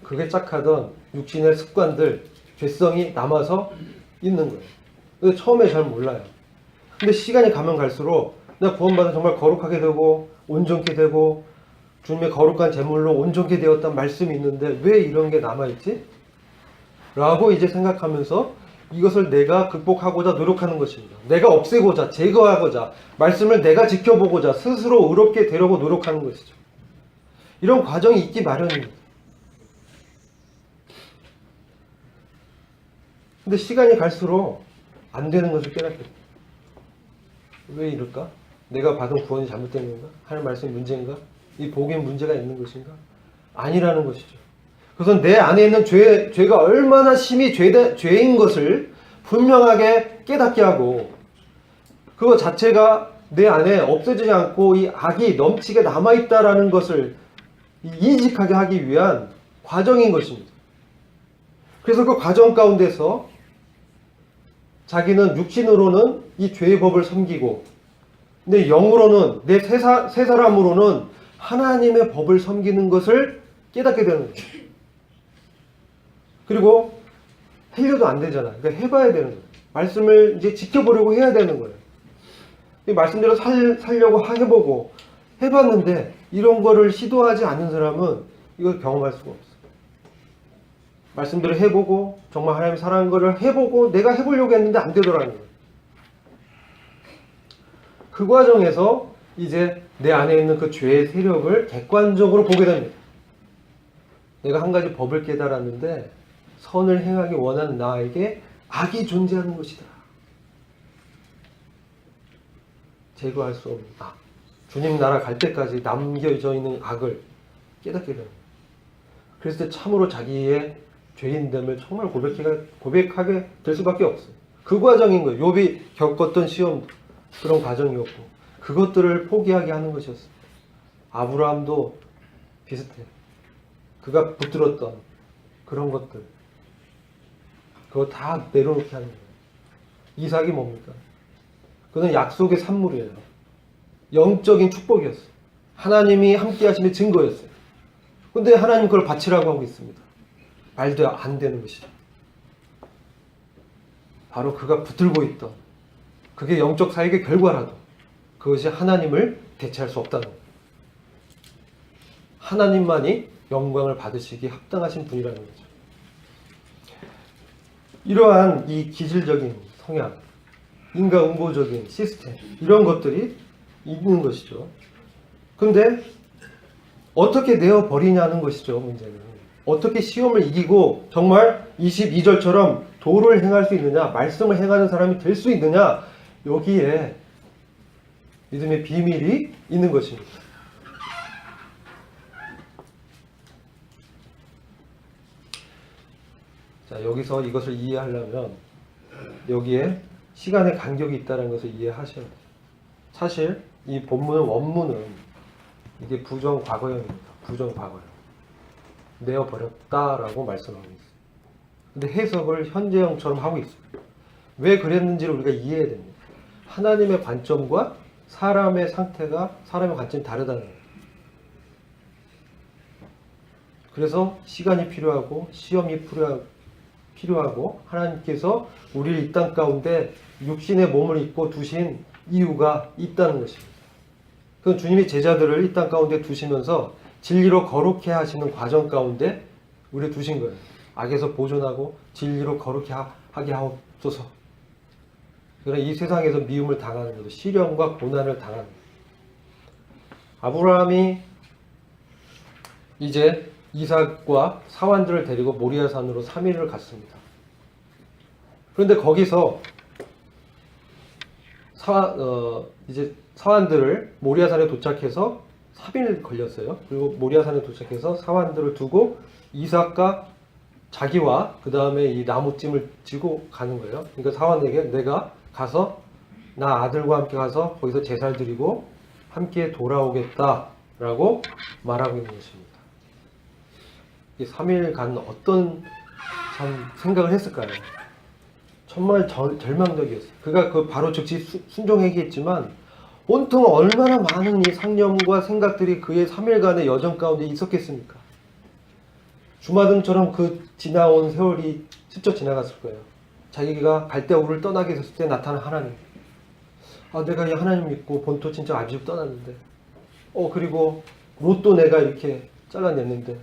그게 짝하던 육신의 습관들, 죄성이 남아서 있는 거예요. 근데 처음에 잘 몰라요. 근데 시간이 가면 갈수록 내가 구원받아 정말 거룩하게 되고 온전케 되고 주님의 거룩한 제물로 온전케 되었다는 말씀이 있는데 왜 이런 게 남아있지? 라고 이제 생각하면서 이것을 내가 극복하고자 노력하는 것입니다. 내가 없애고자, 제거하고자, 말씀을 내가 지켜보고자 스스로 의롭게 되려고 노력하는 것이죠. 이런 과정이 있기 마련입니다. 근데 시간이 갈수록 안 되는 것을 깨닫게 됩니다. 왜 이럴까? 내가 받은 구원이 잘못된 건가? 하나님 말씀이 문제인가? 이 복에 문제가 있는 것인가? 아니라는 것이죠. 그래서 내 안에 있는 죄가 얼마나 심히 죄인 것을 분명하게 깨닫게 하고 그거 자체가 내 안에 없어지지 않고 이 악이 넘치게 남아있다라는 것을 인식하게 하기 위한 과정인 것입니다. 그래서 그 과정 가운데서 자기는 육신으로는 이 죄의 법을 섬기고 근데 영으로는 내 새 사람으로는 하나님의 법을 섬기는 것을 깨닫게 되는 거예요. 그리고 하려도 안 되잖아. 그러니까 해봐야 되는 거예요. 말씀을 이제 지켜보려고 해야 되는 거예요. 이 말씀대로 살려고 해보고 해봤는데 이런 거를 시도하지 않는 사람은 이걸 경험할 수가 없어. 말씀대로 해보고 정말 하나님 사랑한 거를 해보고 내가 해보려고 했는데 안 되더라는 거예요. 그 과정에서 이제 내 안에 있는 그 죄의 세력을 객관적으로 보게 됩니다. 내가 한 가지 법을 깨달았는데 선을 행하기 원하는 나에게 악이 존재하는 것이다. 제거할 수 없는 악. 주님 나라 갈 때까지 남겨져 있는 악을 깨닫게 됩니다. 그래서 참으로 자기의 죄인됨을 정말 고백하게 될 수밖에 없어요. 그 과정인 거예요. 욥이 겪었던 시험 그런 과정이었고 그것들을 포기하게 하는 것이었어요. 아브라함도 비슷해요. 그가 붙들었던 그런 것들 그거 다 내려놓게 하는 거예요. 이삭이 뭡니까? 그는 약속의 산물이에요. 영적인 축복이었어요. 하나님이 함께 하심의 증거였어요. 근데 하나님 그걸 바치라고 하고 있습니다. 말도 안 되는 것이죠. 바로 그가 붙들고 있던 그게 영적 사역의 결과라도 그것이 하나님을 대체할 수 없다는 거예요. 하나님만이 영광을 받으시기 합당하신 분이라는 거죠. 이러한 이 기질적인 성향, 인과응보적인 시스템 이런 것들이 있는 것이죠. 근데 어떻게 내어버리냐는 것이죠. 문제는 어떻게 시험을 이기고 정말 22절처럼 도를 행할 수 있느냐, 말씀을 행하는 사람이 될 수 있느냐, 여기에 믿음의 비밀이 있는 것입니다. 자, 여기서 이것을 이해하려면 여기에 시간의 간격이 있다는 것을 이해하셔야 돼요. 사실 이 본문의 원문은 이게 부정과거형입니다. 부정과거형. 내어버렸다라고 말씀하고 있어요. 근데 해석을 현재형처럼 하고 있어요. 왜 그랬는지를 우리가 이해해야 됩니다. 하나님의 관점과 사람의 상태가 사람의 관점이 다르다는 거예요. 그래서 시간이 필요하고 시험이 필요하고 하나님께서 우리를 이 땅 가운데 육신의 몸을 입고 두신 이유가 있다는 것입니다. 그 주님이 제자들을 이 땅 가운데 두시면서 진리로 거룩해 하시는 과정 가운데 우리를 두신 거예요. 악에서 보존하고 진리로 거룩해 하게 하옵소서. 그러나 이 세상에서 미움을 당하는 거죠. 시련과 고난을 당하는 거예요. 아브라함이 이제 이삭과 사환들을 데리고 모리아산으로 3일을 갔습니다. 그런데 거기서 이제 사환들을 모리아산에 도착해서 3일 걸렸어요. 그리고 모리아산에 도착해서 사환들을 두고 이삭과 자기와 그 다음에 이 나무찜을 지고 가는 거예요. 그러니까 사환에게 내가 가서 나 아들과 함께 가서 거기서 제사를 드리고 함께 돌아오겠다라고 말하고 있는 것입니다. 이 3일간 어떤 참 생각을 했을까요? 정말 절망적이었어요. 그가 그 바로 즉시 순종하겠지만 온통 얼마나 많은 이 상념과 생각들이 그의 3일간의 여정 가운데 있었겠습니까? 주마등처럼 그 지나온 세월이 스쳐 지나갔을 거예요. 자기가 갈대우를 떠나게 됐을 때 나타난 하나님. 내가 이 하나님 믿고 본토 친척 아비집 떠났는데 그리고 롯도 내가 이렇게 잘라냈는데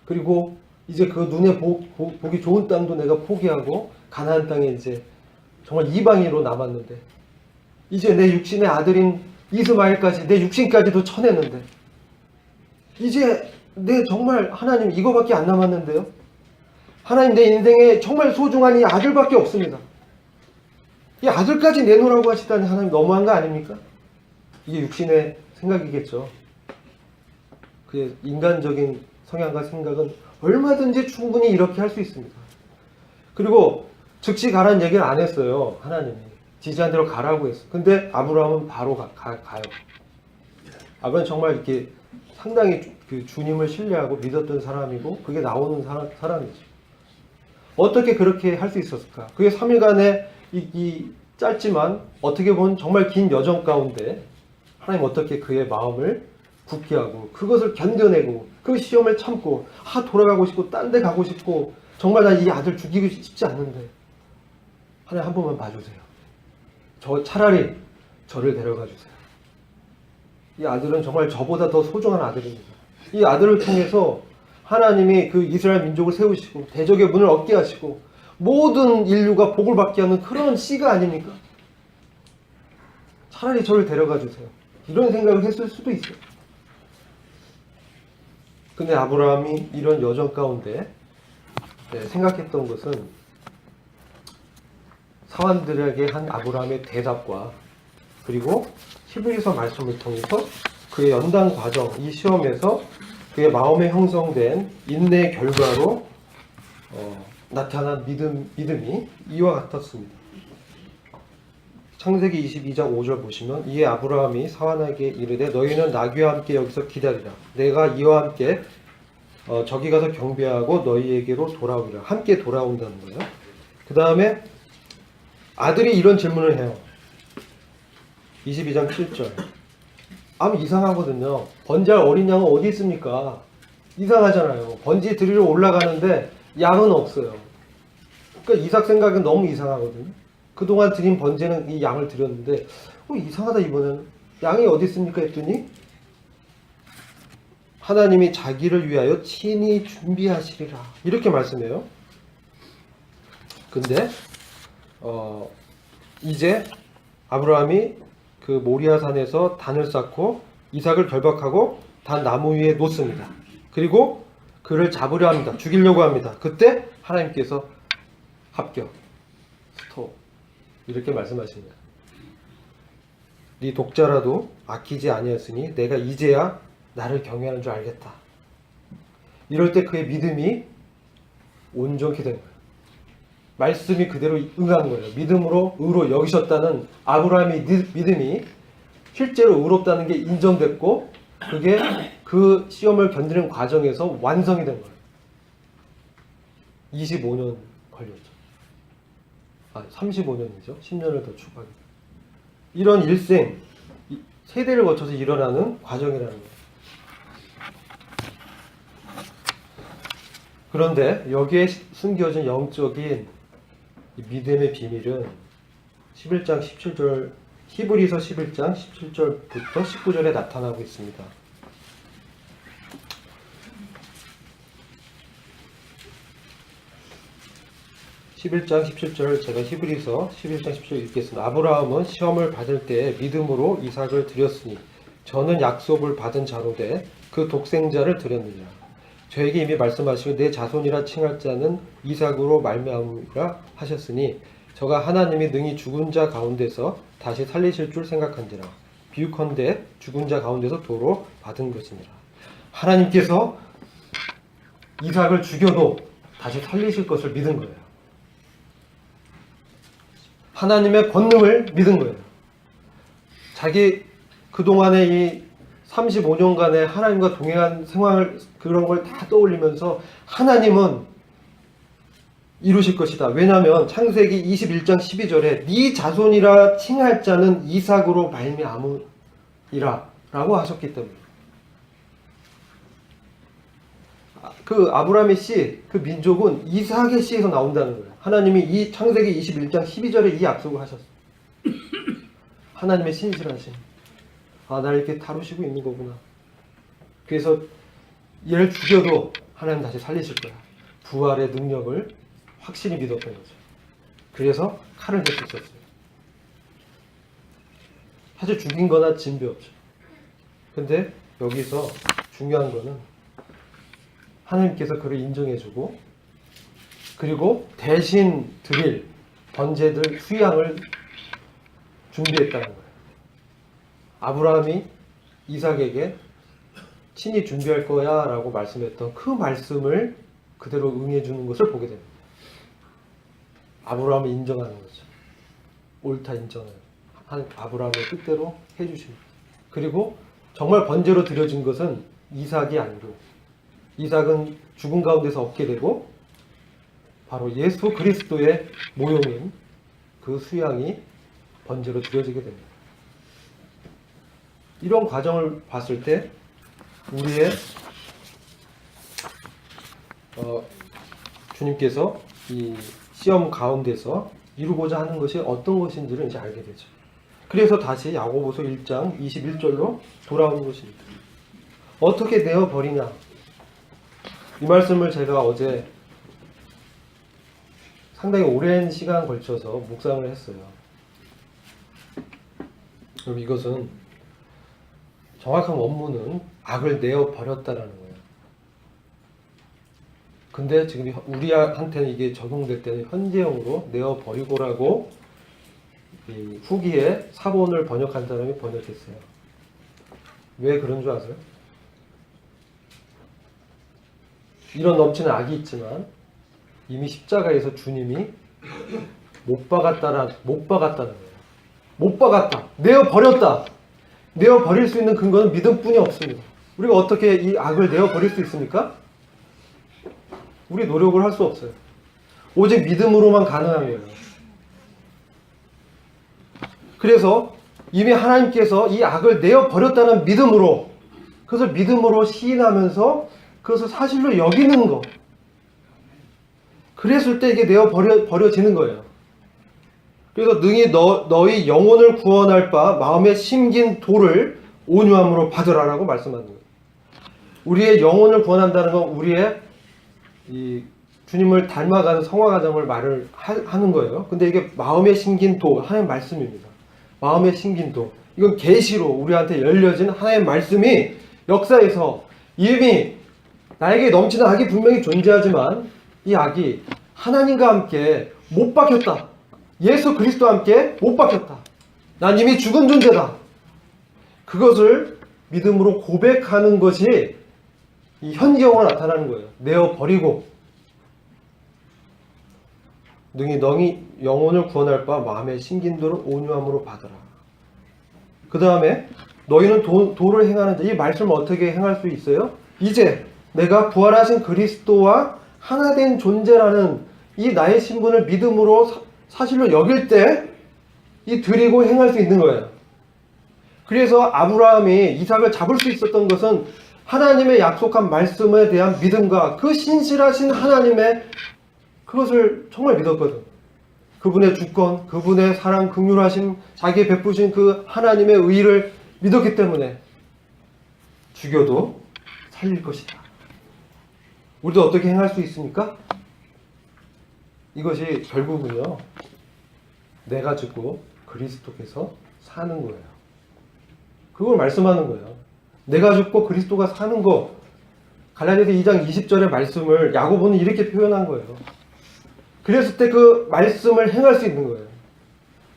그리고 이제 그 눈에 보기 좋은 땅도 내가 포기하고 가나안 땅에 이제 정말 이방인으로 남았는데 이제 내 육신의 아들인 이스마엘까지 내 육신까지도 쳐냈는데 이제 내 정말 하나님 이거밖에 안 남았는데요. 하나님 내 인생에 정말 소중한 이 아들밖에 없습니다. 이 아들까지 내놓으라고 하시다니 하나님 너무한 거 아닙니까? 이게 육신의 생각이겠죠. 그의 인간적인 성향과 생각은 얼마든지 충분히 이렇게 할 수 있습니다. 그리고 즉시 가라는 얘기를 안 했어요. 하나님이 지시한 대로 가라고 했어. 근데 아브라함은 바로 가요. 아브라함은 정말 이렇게 상당히 그 주님을 신뢰하고 믿었던 사람이고 그게 나오는 사람이죠. 어떻게 그렇게 할 수 있었을까? 그게 3일간의 이 짧지만 어떻게 보면 정말 긴 여정 가운데 하나님 어떻게 그의 마음을 굳게 하고 그것을 견뎌내고 그 시험을 참고 돌아가고 싶고 딴 데 가고 싶고 정말 나 이 아들 죽이고 싶지 않는데 하나님 한 번만 봐주세요. 차라리 저를 데려가 주세요. 이 아들은 정말 저보다 더 소중한 아들입니다. 이 아들을 통해서 하나님이 그 이스라엘 민족을 세우시고 대적의 문을 얻게 하시고 모든 인류가 복을 받게 하는 그런 씨가 아닙니까? 차라리 저를 데려가 주세요. 이런 생각을 했을 수도 있어요. 근데 아브라함이 이런 여정 가운데 생각했던 것은 사환들에게 한 아브라함의 대답과 그리고 히브리서 말씀을 통해서 그의 연단 과정, 이 시험에서 그의 마음에 형성된 인내의 결과로 나타난 믿음이 이와 같았습니다. 창세기 22장 5절 보시면 이에 아브라함이 사환에게 이르되 너희는 나귀와 함께 여기서 기다리라. 내가 이와 함께 저기 가서 경배하고 너희에게로 돌아오리라. 함께 돌아온다는 거예요. 그 다음에 아들이 이런 질문을 해요. 22장 7절. 이상하거든요. 번제할 어린 양은 어디 있습니까? 이상하잖아요. 번제 드리러 올라가는데 양은 없어요. 그러니까 이삭 생각은 너무 이상하거든요. 그동안 드린 번제는 이 양을 드렸는데 이상하다 이번에는. 양이 어디 있습니까? 했더니 하나님이 자기를 위하여 친히 준비하시리라. 이렇게 말씀해요. 근데 이제 아브라함이 그 모리아산에서 단을 쌓고 이삭을 결박하고 단 나무 위에 놓습니다. 그리고 그를 잡으려 합니다. 죽이려고 합니다. 그때 하나님께서 합격, 스톱 이렇게 말씀하십니다. 네 독자라도 아끼지 아니하였으니 내가 이제야 나를 경외하는 줄 알겠다. 이럴 때 그의 믿음이 온전히 된 거예요. 말씀이 그대로 응한 거예요. 믿음으로 의로 여기셨다는 아브라함의 믿음이 실제로 의롭다는 게 인정됐고 그게 그 시험을 견디는 과정에서 완성이 된 거예요. 25년 걸렸죠. 35년이죠. 10년을 더 추가하게. 이런 일생, 세대를 거쳐서 일어나는 과정이라는 거예요. 그런데 여기에 숨겨진 영적인 믿음의 비밀은 11장 17절, 히브리서 11장 17절부터 19절에 나타나고 있습니다. (11장 17절) 제가 히브리서 11장 17절 읽겠습니다. 아브라함은 시험을 받을 때 믿음으로 이삭을 드렸으니 저는 약속을 받은 자로되 그 독생자를 드렸느니라. 저에게 이미 말씀하시고 내 자손이라 칭할 자는 이삭으로 말미암으리라 하셨으니 저가 하나님이 능히 죽은 자 가운데서 다시 살리실 줄 생각한지라. 비유컨대 죽은 자 가운데서 도로 받은 것이니라. 하나님께서 이삭을 죽여도 다시 살리실 것을 믿은 거예요. 하나님의 권능을 믿은 거예요. 자기 그동안의 이 35년간의 하나님과 동행한 생활, 그런 걸 다 떠올리면서 하나님은 이루실 것이다. 왜냐하면 창세기 21장 12절에 네 자손이라 칭할 자는 이삭으로 말미암으리라 라고 하셨기 때문에, 그 아브라함의 씨, 그 민족은 이삭의 씨에서 나온다는 거예요. 하나님이 이 창세기 21장 12절에 이 약속을 하셨어요. 하나님의 신실하심. 아, 날 이렇게 다루시고 있는 거구나. 그래서 얘를 죽여도 하나님 다시 살리실 거야. 부활의 능력을 확실히 믿었던 거죠. 그래서 칼을 댈 수 있었어요. 사실 죽인 거나 진배 없죠. 근데 여기서 중요한 거는 하나님께서 그를 인정해주고, 그리고 대신 드릴 번제들 수양을 준비했다는 거예요. 아브라함이 이삭에게 친히 준비할 거야 라고 말씀했던 그 말씀을 그대로 응해주는 것을 보게 됩니다. 아브라함을 인정하는 거죠. 옳다 인정해요. 아브라함의 뜻대로 해주십니다. 그리고 정말 번제로 드려진 것은 이삭이 아니고, 이삭은 죽은 가운데서 얻게 되고 바로 예수 그리스도의 모형인 그 수양이 번제로 드려지게 됩니다. 이런 과정을 봤을 때 우리의 주님께서 이 시험 가운데서 이루고자 하는 것이 어떤 것인지를 이제 알게 되죠. 그래서 다시 야고보서 1장 21절로 돌아오는 것입니다. 어떻게 내어버리냐? 이 말씀을 제가 어제 상당히 오랜 시간 걸쳐서 묵상을 했어요. 그럼 이것은 정확한 원문은 악을 내어버렸다라는 거예요. 근데 지금 우리한테는 이게 적용될 때는 현재형으로 내어버리고라고 이 후기에 사본을 번역한 사람이 번역했어요. 왜 그런 줄 아세요? 이런 넘치는 악이 있지만 이미 십자가에서 주님이 못 박았다는 거예요. 못 박았다. 내어버렸다. 내어버릴 수 있는 근거는 믿음뿐이 없습니다. 우리가 어떻게 이 악을 내어버릴 수 있습니까? 우리 노력을 할 수 없어요. 오직 믿음으로만 가능한 거예요. 그래서 이미 하나님께서 이 악을 내어버렸다는 믿음으로, 그것을 믿음으로 시인하면서 그것을 사실로 여기는 거. 그랬을 때 이게 내어버려지는 거예요. 그래서 능히 너희 영혼을 구원할 바 마음에 심긴 도를 온유함으로 받으라라고 말씀하는 거예요. 우리의 영혼을 구원한다는 건 우리의 이 주님을 닮아가는 성화 과정을 말을 하는 거예요. 근데 이게 마음에 심긴 도, 하나님의 말씀입니다. 마음에 심긴 도. 이건 계시로 우리한테 열려진 하나님의 말씀이 역사에서 이미 나에게 넘치는 악이 분명히 존재하지만 이 악이 하나님과 함께 못 박혔다. 예수 그리스도와 함께 못 박혔다. 난 이미 죽은 존재다. 그것을 믿음으로 고백하는 것이 이 현지형으로 나타나는 거예요. 내어버리고 능히 너희 영혼을 구원할 바 마음에 심긴 도를 온유함으로 받으라. 그 다음에 너희는 도를 행하는 자. 이 말씀을 어떻게 행할 수 있어요? 이제 내가 부활하신 그리스도와 하나 된 존재라는 이 나의 신분을 믿음으로 사실로 여길 때 이 드리고 행할 수 있는 거예요. 그래서 아브라함이 이삭을 잡을 수 있었던 것은 하나님의 약속한 말씀에 대한 믿음과 그 신실하신 하나님의 그것을 정말 믿었거든. 그분의 주권, 그분의 사랑, 긍휼하심, 자기의 베푸신 그 하나님의 의를 믿었기 때문에 죽여도 살릴 것이다. 우리도 어떻게 행할 수 있습니까? 이것이 결국은요, 내가 죽고 그리스도께서 사는 거예요. 그걸 말씀하는 거예요. 내가 죽고 그리스도가 사는 거. 갈라디아서 2장 20절의 말씀을 야고보는 이렇게 표현한 거예요. 그랬을 때 그 말씀을 행할 수 있는 거예요.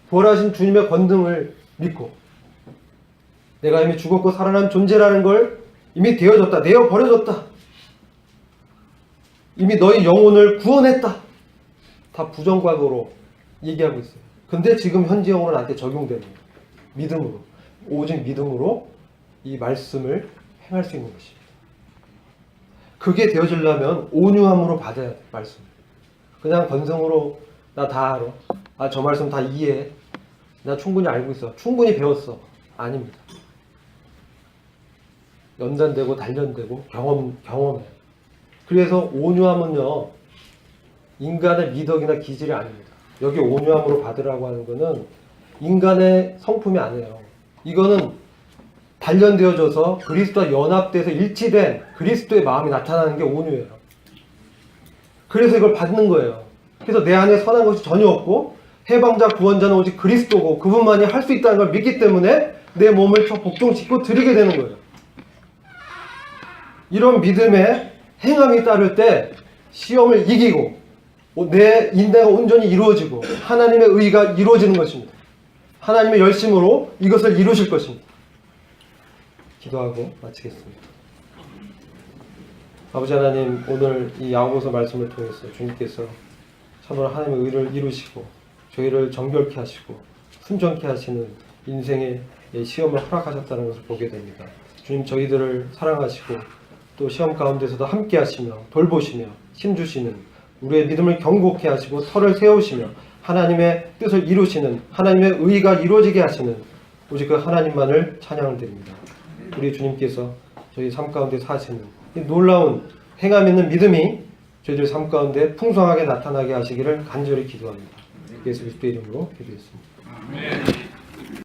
부활하신 주님의 권능을 믿고 내가 이미 죽었고 살아난 존재라는 걸 이미 되어졌다. 내어 버려졌다. 이미 너희 영혼을 구원했다. 다 부정과거로 얘기하고 있어요. 근데 지금 현지형으로 나한테 적용되는 거예요. 믿음으로. 오직 믿음으로 이 말씀을 행할 수 있는 것입니다. 그게 되어지려면 온유함으로 받아야 돼. 말씀을. 그냥 건성으로 나 다 알아. 아, 저 말씀 다 이해해. 나 충분히 알고 있어. 충분히 배웠어. 아닙니다. 연단되고 단련되고 경험해. 그래서 온유함은요, 인간의 미덕이나 기질이 아닙니다. 여기 온유함으로 받으라고 하는 거는 인간의 성품이 아니에요. 이거는 단련되어져서 그리스도와 연합돼서 일치된 그리스도의 마음이 나타나는 게 온유예요. 그래서 이걸 받는 거예요. 그래서 내 안에 선한 것이 전혀 없고 해방자 구원자는 오직 그리스도고 그분만이 할 수 있다는 걸 믿기 때문에 내 몸을 복종시키고 드리게 되는 거예요. 이런 믿음의 행함이 따를 때 시험을 이기고 내 인내가 온전히 이루어지고 하나님의 의가 이루어지는 것입니다. 하나님의 열심으로 이것을 이루실 것입니다. 기도하고 마치겠습니다. 아버지 하나님, 오늘 이 야고보서 말씀을 통해서 주님께서 참으로 하나님의 의를 이루시고 저희를 정결케 하시고 순정케 하시는 인생의 시험을 허락하셨다는 것을 보게 됩니다. 주님, 저희들을 사랑하시고 또 시험 가운데서도 함께 하시며 돌보시며 힘주시는 우리의 믿음을 견고케 하시고 터를 세우시며 하나님의 뜻을 이루시는 하나님의 의가 이루어지게 하시는 오직 그 하나님만을 찬양을 드립니다. 우리 주님께서 저희 삶 가운데 사시는 이 놀라운 행함 있는 믿음이 저희들 삶 가운데 풍성하게 나타나게 하시기를 간절히 기도합니다. 예수 그리스도의 이름으로 기도했습니다.